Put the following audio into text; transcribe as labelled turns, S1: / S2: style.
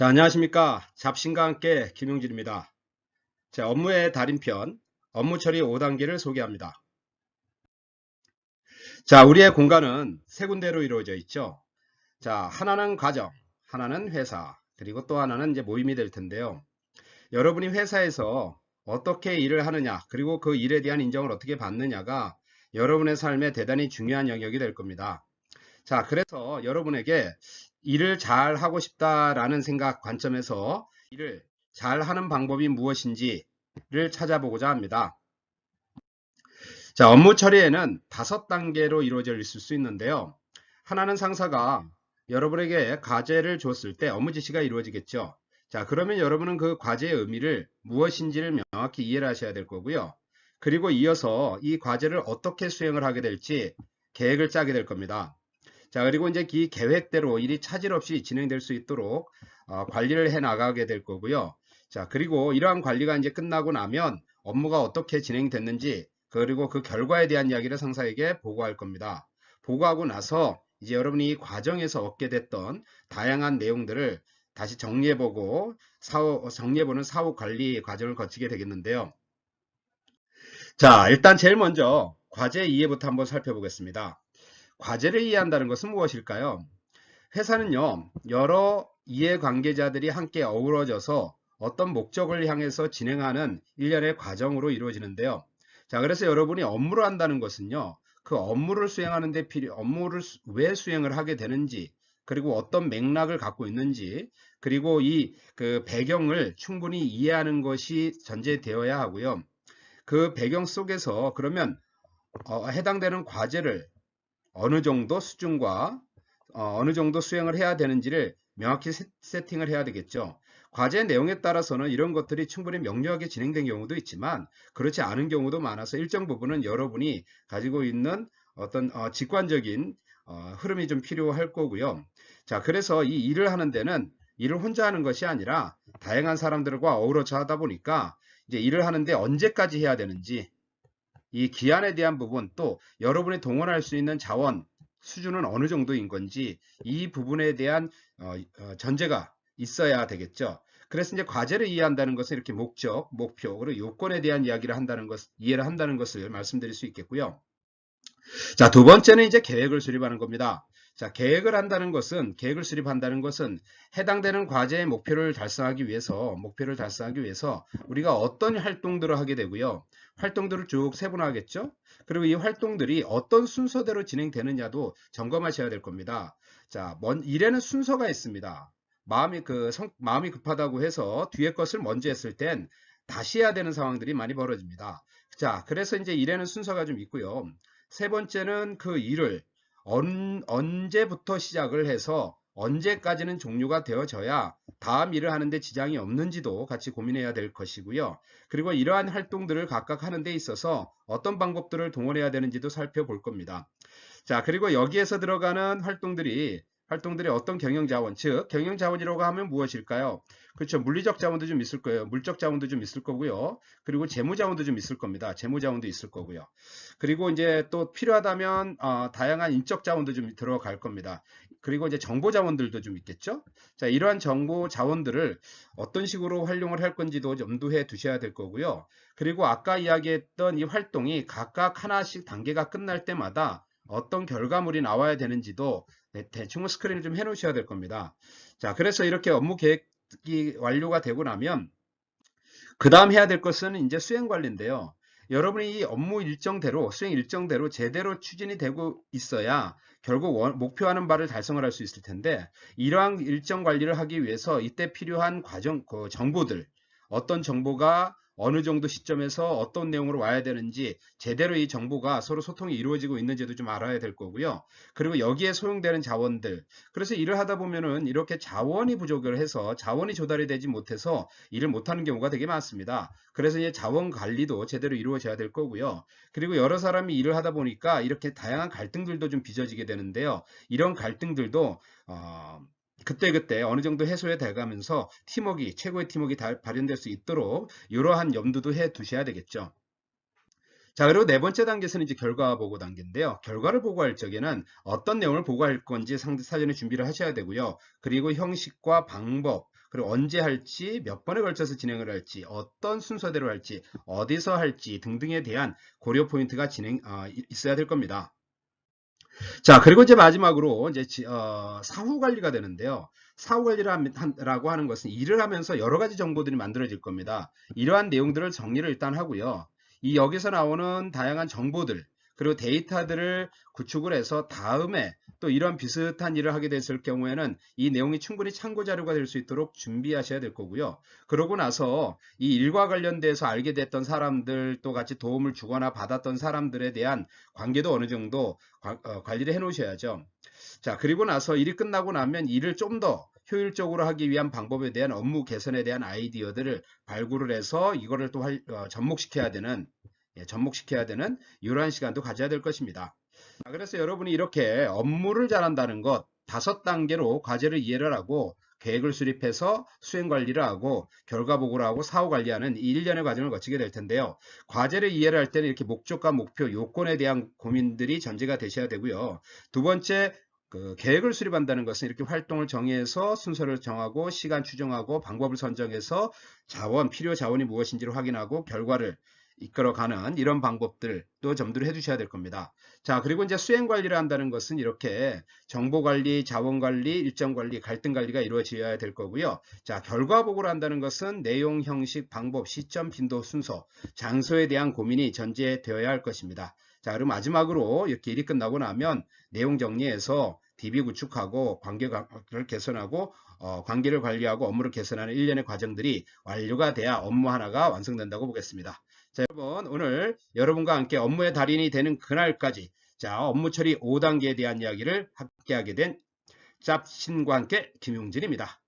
S1: 자, 안녕하십니까. 잡신과 함께 김용진입니다. 자, 업무의 달인편, 업무 처리 5단계를 소개합니다. 자, 우리의 공간은 세 군데로 이루어져 있죠. 자, 하나는 가정, 하나는 회사, 그리고 또 하나는 이제 모임이 될 텐데요. 여러분이 회사에서 어떻게 일을 하느냐, 그리고 그 일에 대한 인정을 어떻게 받느냐가 여러분의 삶에 대단히 중요한 영역이 될 겁니다. 자, 그래서 여러분에게 일을 잘 하고 싶다라는 생각 관점에서 일을 잘 하는 방법이 무엇인지를 찾아보고자 합니다. 자, 업무 처리에는 5단계로 이루어져 있을 수 있는데요. 하나는 상사가 여러분에게 과제를 줬을 때 업무 지시가 이루어지겠죠. 자, 그러면 여러분은 그 과제의 의미를 무엇인지를 명확히 이해를 하셔야 될 거고요. 그리고 이어서 이 과제를 어떻게 수행을 하게 될지 계획을 짜게 될 겁니다. 자, 그리고 이제 이 계획대로 일이 차질 없이 진행될 수 있도록 관리를 해 나가게 될 거고요. 자, 그리고 이러한 관리가 이제 끝나고 나면 업무가 어떻게 진행됐는지 그리고 그 결과에 대한 이야기를 상사에게 보고할 겁니다. 보고하고 나서 이제 여러분이 이 과정에서 얻게 됐던 다양한 내용들을 다시 정리해보는 사후 관리 과정을 거치게 되겠는데요. 자, 일단 제일 먼저 과제 이해부터 한번 살펴보겠습니다. 과제를 이해한다는 것은 무엇일까요? 회사는요, 여러 이해관계자들이 함께 어우러져서 어떤 목적을 향해서 진행하는 일련의 과정으로 이루어지는데요. 자, 그래서 여러분이 업무를 한다는 것은요, 그 업무를 수행하는 데 업무를 왜 수행을 하게 되는지, 그리고 어떤 맥락을 갖고 있는지, 그리고 이 그 배경을 충분히 이해하는 것이 전제되어야 하고요. 그 배경 속에서 그러면 해당되는 과제를 어느 정도 수준과 어느 정도 수행을 해야 되는지를 명확히 세팅을 해야 되겠죠. 과제 내용에 따라서는 이런 것들이 충분히 명료하게 진행된 경우도 있지만 그렇지 않은 경우도 많아서 일정 부분은 여러분이 가지고 있는 어떤 직관적인 흐름이 좀 필요할 거고요. 자, 그래서 이 일을 하는 데는 일을 혼자 하는 것이 아니라 다양한 사람들과 어우러져 하다 보니까 이제 일을 하는데 언제까지 해야 되는지 이 기한에 대한 부분 또 여러분이 동원할 수 있는 자원 수준은 어느 정도인 건지 이 부분에 대한 전제가 있어야 되겠죠. 그래서 이제 과제를 이해한다는 것은 이렇게 목적, 목표, 그리고 요건에 대한 이야기를 한다는 것, 이해를 한다는 것을 말씀드릴 수 있겠고요. 자, 두 번째는 이제 계획을 수립하는 겁니다. 자, 계획을 수립한다는 것은 해당되는 과제의 목표를 달성하기 위해서 우리가 어떤 활동들을 하게 되고요. 활동들을 쭉 세분화하겠죠? 그리고 이 활동들이 어떤 순서대로 진행되느냐도 점검하셔야 될 겁니다. 자, 일에는 순서가 있습니다. 마음이 급하다고 해서 뒤에 것을 먼저 했을 땐 다시 해야 되는 상황들이 많이 벌어집니다. 자, 그래서 이제 일에는 순서가 좀 있고요. 세 번째는 그 일을 언제부터 시작을 해서 언제까지는 종료가 되어져야 다음 일을 하는데 지장이 없는지도 같이 고민해야 될 것이고요. 그리고 이러한 활동들을 각각 하는 데 있어서 어떤 방법들을 동원해야 되는지도 살펴볼 겁니다. 자, 그리고 여기에서 들어가는 활동들이 어떤 경영자원, 즉 경영자원이라고 하면 무엇일까요? 그렇죠. 물리적 자원도 좀 있을 거예요. 물적 자원도 좀 있을 거고요. 그리고 재무자원도 좀 있을 겁니다. 재무자원도 있을 거고요. 그리고 이제 또 필요하다면 다양한 인적 자원도 좀 들어갈 겁니다. 그리고 이제 정보 자원들도 좀 있겠죠. 자, 이러한 정보 자원들을 어떤 식으로 활용을 할 건지도 염두해 두셔야 될 거고요. 그리고 아까 이야기했던 이 활동이 각각 하나씩 단계가 끝날 때마다 어떤 결과물이 나와야 되는지도 대충 스크린을 좀 해 놓으셔야 될 겁니다. 자, 그래서 이렇게 업무 계획이 완료가 되고 나면 그 다음 해야 될 것은 이제 수행 관리인데요. 여러분이 이 업무 일정대로, 수행 일정대로 제대로 추진이 되고 있어야 결국 목표하는 바를 달성을 할 수 있을 텐데, 이러한 일정 관리를 하기 위해서 이때 필요한 정보들, 어떤 정보가 어느 정도 시점에서 어떤 내용으로 와야 되는지 제대로 이 정보가 서로 소통이 이루어지고 있는지도 좀 알아야 될 거고요. 그리고 여기에 소용되는 자원들. 그래서 일을 하다 보면은 이렇게 자원이 부족을 해서 자원이 조달이 되지 못해서 일을 못하는 경우가 되게 많습니다. 그래서 이제 자원 관리도 제대로 이루어져야 될 거고요. 그리고 여러 사람이 일을 하다 보니까 이렇게 다양한 갈등들도 좀 빚어지게 되는데요. 이런 갈등들도 그때그때 어느 정도 해소해 돼가면서 최고의 팀워크가 발현될 수 있도록 이러한 염두도 해 두셔야 되겠죠. 자, 그리고 네 번째 단계에서는 이제 결과 보고 단계인데요. 결과를 보고할 적에는 어떤 내용을 보고할 건지 사전에 준비를 하셔야 되고요. 그리고 형식과 방법, 그리고 언제 할지, 몇 번에 걸쳐서 진행을 할지, 어떤 순서대로 할지, 어디서 할지 등등에 대한 고려 포인트가 있어야 될 겁니다. 자, 그리고 이제 마지막으로 이제 사후 관리가 되는데요. 사후 관리라고 하는 것은 일을 하면서 여러 가지 정보들이 만들어질 겁니다. 이러한 내용들을 정리를 일단 하고요. 이 여기서 나오는 다양한 정보들 그리고 데이터들을 구축을 해서 다음에 또 이런 비슷한 일을 하게 됐을 경우에는 이 내용이 충분히 참고 자료가 될 수 있도록 준비하셔야 될 거고요. 그러고 나서 이 일과 관련돼서 알게 됐던 사람들 또 같이 도움을 주거나 받았던 사람들에 대한 관계도 어느 정도 관리를 해 놓으셔야죠. 자, 그리고 나서 일이 끝나고 나면 일을 좀 더 효율적으로 하기 위한 방법에 대한 업무 개선에 대한 아이디어들을 발굴을 해서 이거를 또 접목시켜야 되는 이러한 시간도 가져야 될 것입니다. 자, 그래서 여러분이 이렇게 업무를 잘한다는 것 5단계로 과제를 이해를 하고 계획을 수립해서 수행 관리를 하고 결과 보고를 하고 사후 관리하는 이 1년의 과정을 거치게 될 텐데요. 과제를 이해를 할 때는 이렇게 목적과 목표, 요건에 대한 고민들이 전제가 되셔야 되고요. 두 번째, 계획을 수립한다는 것은 이렇게 활동을 정해서 순서를 정하고 시간 추정하고 방법을 선정해서 필요 자원이 무엇인지를 확인하고 결과를 이끌어가는 이런 방법들 또 점들을 해주셔야 될 겁니다. 자, 그리고 이제 수행 관리를 한다는 것은 이렇게 정보 관리, 자원 관리, 일정 관리, 갈등 관리가 이루어져야 될 거고요. 자, 결과 보고를 한다는 것은 내용, 형식, 방법, 시점, 빈도, 순서, 장소에 대한 고민이 전제되어야 할 것입니다. 자, 그럼 마지막으로 이렇게 일이 끝나고 나면 내용 정리해서 DB 구축하고 관계를 개선하고 관계를 관리하고 업무를 개선하는 일련의 과정들이 완료가 돼야 업무 하나가 완성된다고 보겠습니다. 자, 여러분 오늘 여러분과 함께 업무의 달인이 되는 그날까지 업무 처리 5단계에 대한 이야기를 함께하게 된 짭신과 함께 김용진입니다.